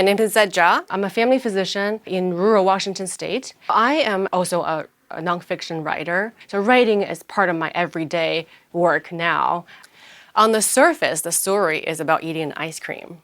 My name is Zed Zha. I'm a family physician in rural Washington state. I am also a nonfiction writer. So writing is part of my everyday work now. On the surface, the story is about eating an ice cream.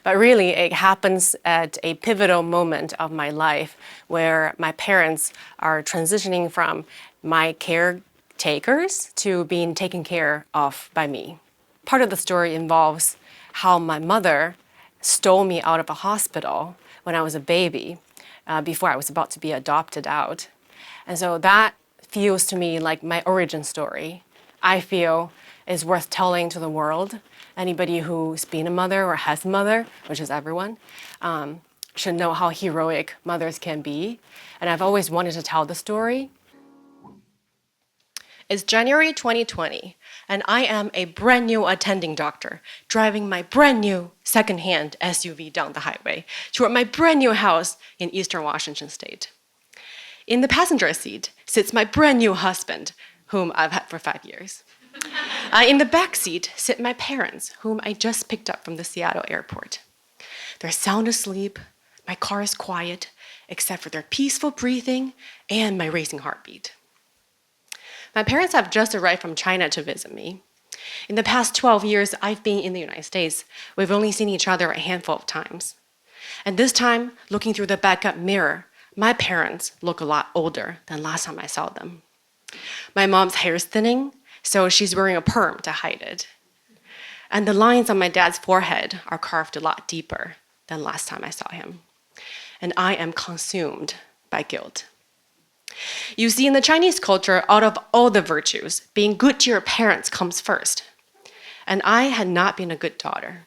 But really, it happens at a pivotal moment of my life where my parents are transitioning from my caretakers to being taken care of by me. Part of the story involves how my mother stole me out of a hospital when I was a baby, before I was about to be adopted out. And so that feels to me like my origin story. I feel is worth telling to the world. Anybody who's been a mother or has a mother, which is everyone, should know how heroic mothers can be. And I've always wanted to tell the story. It's January 2020, and I am a brand new attending doctor, driving my brand new secondhand SUV down the highway toward my brand new house in Eastern Washington state. In the passenger seat sits my brand new husband, whom I've had for 5 years. In the back seat sit my parents, whom I just picked up from the Seattle airport. They're sound asleep, my car is quiet, except for their peaceful breathing and my racing heartbeat. My parents have just arrived from China to visit me. In the past 12 years I've been in the United States, we've only seen each other a handful of times. And this time, looking through the backup mirror, my parents look a lot older than last time I saw them. My mom's hair is thinning, so she's wearing a perm to hide it. And the lines on my dad's forehead are carved a lot deeper than last time I saw him. And I am consumed by guilt. You see, in the Chinese culture, out of all the virtues, being good to your parents comes first. And I had not been a good daughter.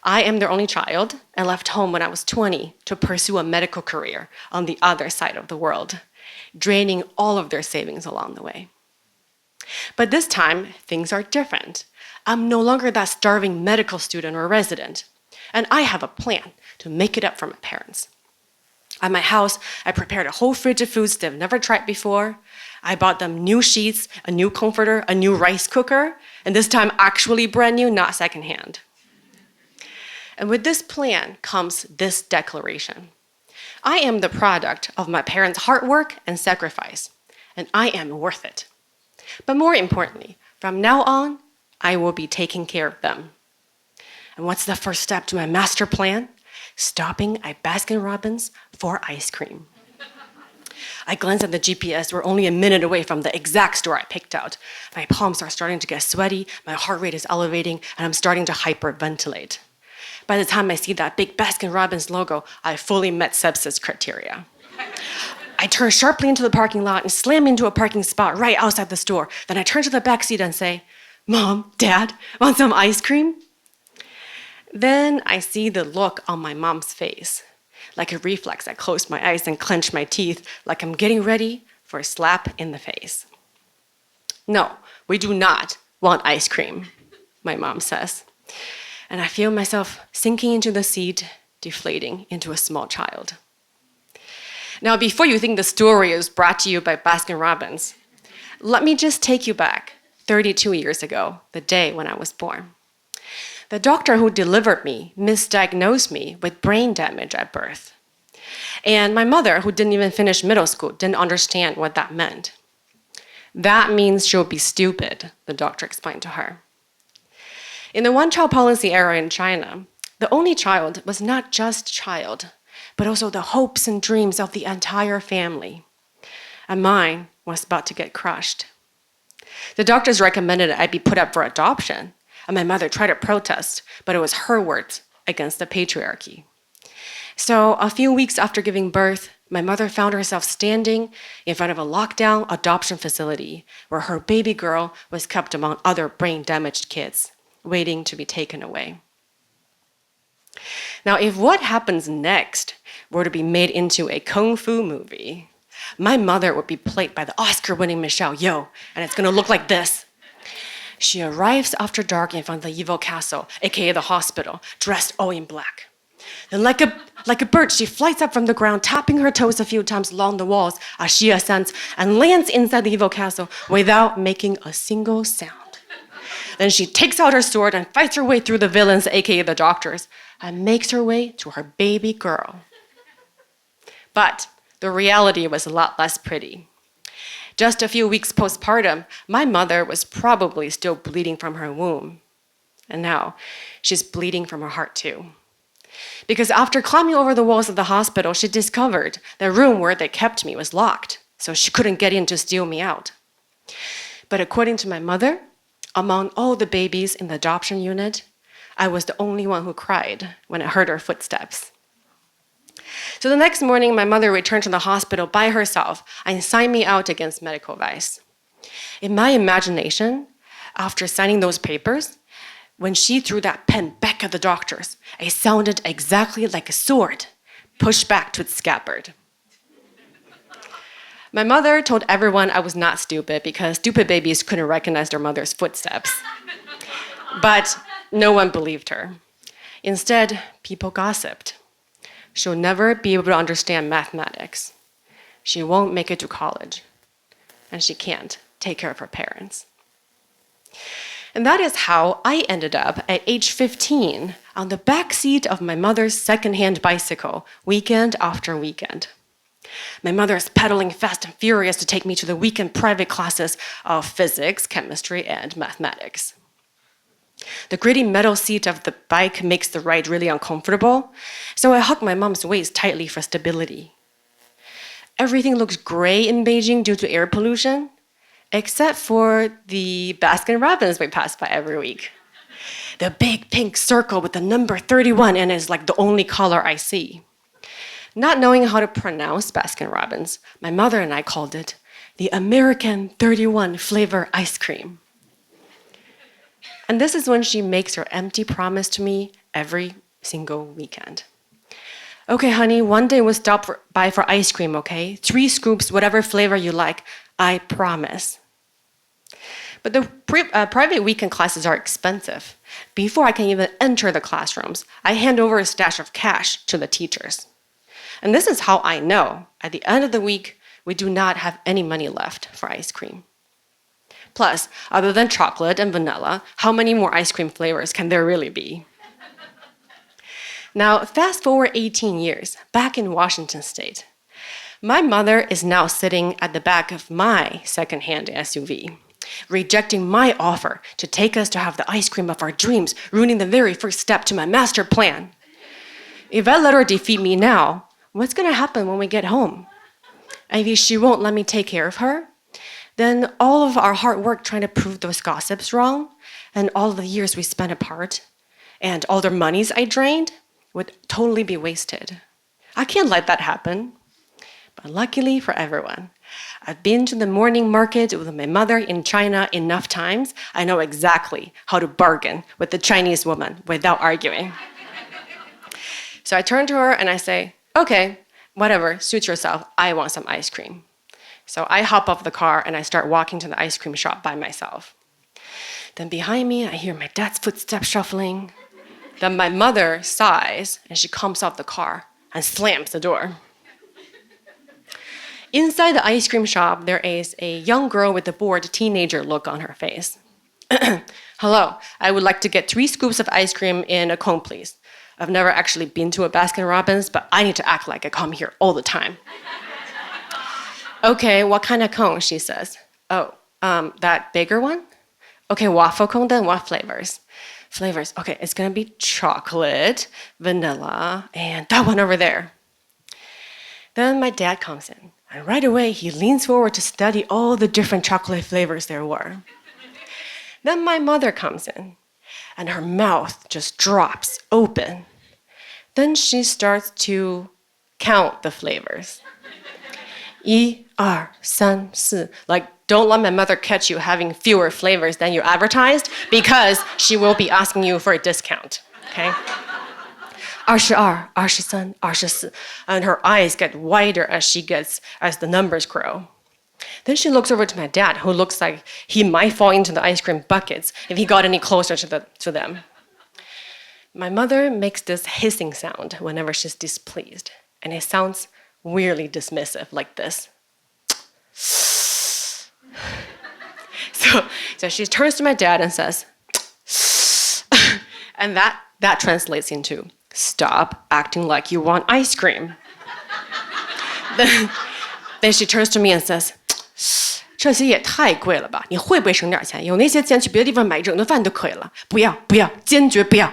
I am their only child and left home when I was 20 to pursue a medical career on the other side of the world, draining all of their savings along the way. But this time, things are different. I'm no longer that starving medical student or resident, and I have a plan to make it up for my parents. At my house, I prepared a whole fridge of foods they've never tried before. I bought them new sheets, a new comforter, a new rice cooker, and this time actually brand new, not secondhand. And with this plan comes this declaration. I am the product of my parents' hard work and sacrifice, and I am worth it. But more importantly, from now on, I will be taking care of them. And what's the first step to my master plan? Stopping at Baskin-Robbins for ice cream. I glanced at the GPS. We're only a minute away from the exact store I picked out. My palms are starting to get sweaty, my heart rate is elevating, and I'm starting to hyperventilate. By the time I see that big Baskin-Robbins logo, I fully met sepsis criteria. I turn sharply into the parking lot and slam into a parking spot right outside the store. Then I turn to the back seat and say, "Mom, Dad, want some ice cream?" Then I see the look on my mom's face. Like a reflex, I close my eyes and clench my teeth like I'm getting ready for a slap in the face. "No, we do not want ice cream," my mom says. And I feel myself sinking into the seat, deflating into a small child. Now, before you think the story is brought to you by Baskin-Robbins, let me just take you back 32 years ago, the day when I was born. The doctor who delivered me misdiagnosed me with brain damage at birth. And my mother, who didn't even finish middle school, didn't understand what that meant. "That means she'll be stupid," the doctor explained to her. In the one-child policy era in China, the only child was not just child, but also the hopes and dreams of the entire family. And mine was about to get crushed. The doctors recommended I be put up for adoption, and my mother tried to protest, but it was her words against the patriarchy. So a few weeks after giving birth, my mother found herself standing in front of a lockdown adoption facility where her baby girl was kept among other brain-damaged kids, waiting to be taken away. Now, if what happens next were to be made into a kung fu movie, my mother would be played by the Oscar-winning Michelle Yeoh, and it's gonna look like this. She arrives after dark in front of the evil castle, aka the hospital, dressed all in black. Then like a bird, she flies up from the ground, tapping her toes a few times along the walls as she ascends and lands inside the evil castle without making a single sound. Then she takes out her sword and fights her way through the villains, aka the doctors, and makes her way to her baby girl. But the reality was a lot less pretty. Just a few weeks postpartum, my mother was probably still bleeding from her womb. And now, she's bleeding from her heart too. Because after climbing over the walls of the hospital, she discovered the room where they kept me was locked, so she couldn't get in to steal me out. But according to my mother, among all the babies in the adoption unit, I was the only one who cried when I heard her footsteps. So the next morning, my mother returned to the hospital by herself and signed me out against medical advice. In my imagination, after signing those papers, when she threw that pen back at the doctors, it sounded exactly like a sword pushed back to its scabbard. My mother told everyone I was not stupid because stupid babies couldn't recognize their mother's footsteps. But no one believed her. Instead, people gossiped. She'll never be able to understand mathematics. She won't make it to college. And she can't take care of her parents. And that is how I ended up at age 15 on the back seat of my mother's secondhand bicycle, weekend after weekend. My mother is pedaling fast and furious to take me to the weekend private classes of physics, chemistry, and mathematics. The gritty metal seat of the bike makes the ride really uncomfortable, so I hug my mom's waist tightly for stability. Everything looks gray in Beijing due to air pollution, except for the Baskin-Robbins we pass by every week. The big pink circle with the number 31 in it is like the only color I see. Not knowing how to pronounce Baskin-Robbins, my mother and I called it the American 31 flavor ice cream. And this is when she makes her empty promise to me every single weekend. Okay, honey, one day we'll stop by for ice cream, okay? 3 scoops, whatever flavor you like, I promise. But the private weekend classes are expensive. Before I can even enter the classrooms, I hand over a stash of cash to the teachers. And this is how I know, at the end of the week, we do not have any money left for ice cream. Plus, other than chocolate and vanilla, how many more ice cream flavors can there really be? Now, fast forward 18 years, back in Washington State. My mother is now sitting at the back of my secondhand SUV, rejecting my offer to take us to have the ice cream of our dreams, ruining the very first step to my master plan. If I let her defeat me now, what's going to happen when we get home? Maybe she won't let me take care of her. Then all of our hard work trying to prove those gossips wrong, and all of the years we spent apart, and all the monies I drained would totally be wasted. I can't let that happen. But luckily for everyone, I've been to the morning market with my mother in China enough times. I know exactly how to bargain with the Chinese woman without arguing. So I turn to her and I say, okay, whatever, suit yourself, I want some ice cream. So I hop off the car and I start walking to the ice cream shop by myself. Then behind me, I hear my dad's footsteps shuffling. Then my mother sighs and she comes off the car and slams the door. Inside the ice cream shop, there is a young girl with a bored teenager look on her face. Hello, I would like to get 3 scoops of ice cream in a cone, please. I've never actually been to a Baskin-Robbins, but I need to act like I come here all the time. Okay, what kind of cone, she says. Oh, that bigger one? Okay, waffle cone then, what flavors? Flavors, okay, it's gonna be chocolate, vanilla, and that one over there. Then my dad comes in, and right away he leans forward to study all the different chocolate flavors there were. Then my mother comes in, and her mouth just drops open. Then she starts to count the flavors. 1, 2, 3, 4. Like, don't let my mother catch you having fewer flavors than you advertised because she will be asking you for a discount, okay? 22, 23, 24. And her eyes get wider as the numbers grow. Then she looks over to my dad, who looks like he might fall into the ice cream buckets if he got any closer to them. My mother makes this hissing sound whenever she's displeased, and it sounds weirdly dismissive, like this. So she turns to my dad and says, and that translates into, stop acting like you want ice cream. Then she turns to me and says, 这些也太贵了吧，你会不会省点钱？有那些钱去别的地方买整顿饭就可以了。不要，不要，坚决不要。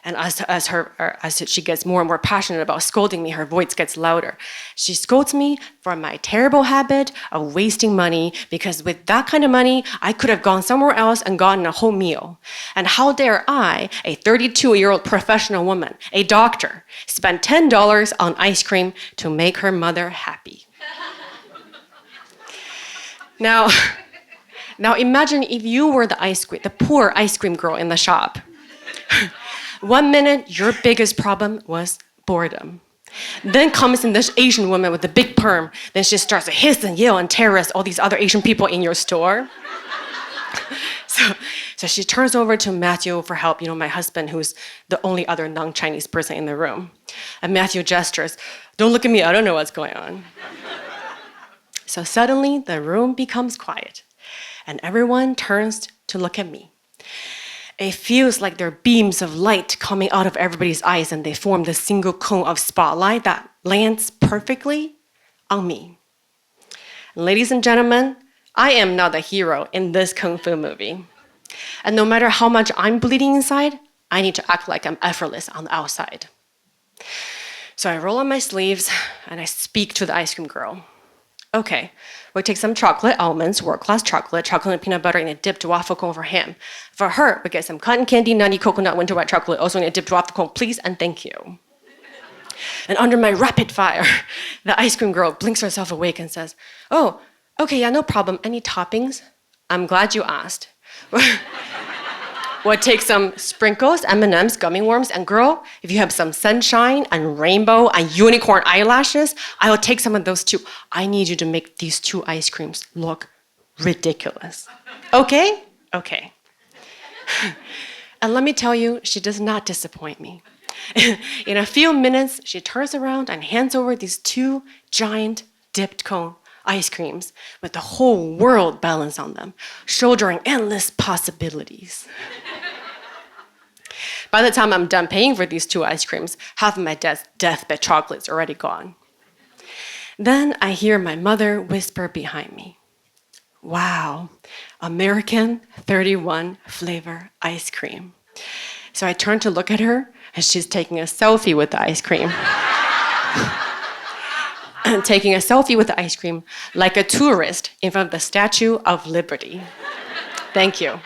And as she gets more and more passionate about scolding me, her voice gets louder. She scolds me for my terrible habit of wasting money because with that kind of money, I could have gone somewhere else and gotten a whole meal. And how dare I, a 32-year-old professional woman, a doctor, spend $10 on ice cream to make her mother happy? Now imagine if you were the poor ice cream girl in the shop. 1 minute, your biggest problem was boredom. Then comes in this Asian woman with a big perm. Then she starts to hiss and yell and terrorize all these other Asian people in your store. So she turns over to Matthew for help, my husband, who's the only other non-Chinese person in the room. And Matthew gestures, don't look at me, I don't know what's going on. So suddenly, the room becomes quiet, and everyone turns to look at me. It feels like there are beams of light coming out of everybody's eyes, and they form this single cone of spotlight that lands perfectly on me. Ladies and gentlemen, I am not the hero in this kung fu movie. And no matter how much I'm bleeding inside, I need to act like I'm effortless on the outside. So I roll up my sleeves, and I speak to the ice cream girl. Okay, we take some chocolate almonds, world-class chocolate and peanut butter in a dipped waffle cone for him. For her, we get some cotton candy, nutty coconut, winter white chocolate, also in a dipped waffle cone, please and thank you. And under my rapid fire, the ice cream girl blinks herself awake and says, oh, okay, yeah, no problem. Any toppings? I'm glad you asked. We'll take some sprinkles, M&Ms, gummy worms, and girl, if you have some sunshine and rainbow and unicorn eyelashes, I'll take some of those too. I need you to make these 2 ice creams look ridiculous. Okay? Okay. And let me tell you, she does not disappoint me. In a few minutes, she turns around and hands over these 2 giant dipped cone ice creams with the whole world balanced on them, shouldering endless possibilities. By the time I'm done paying for these 2 ice creams, half of my deathbed chocolate's already gone. Then I hear my mother whisper behind me, wow, American 31 flavor ice cream. So I turn to look at her, and she's taking a selfie with the ice cream. Taking a selfie with the ice cream like a tourist in front of the Statue of Liberty. Thank you.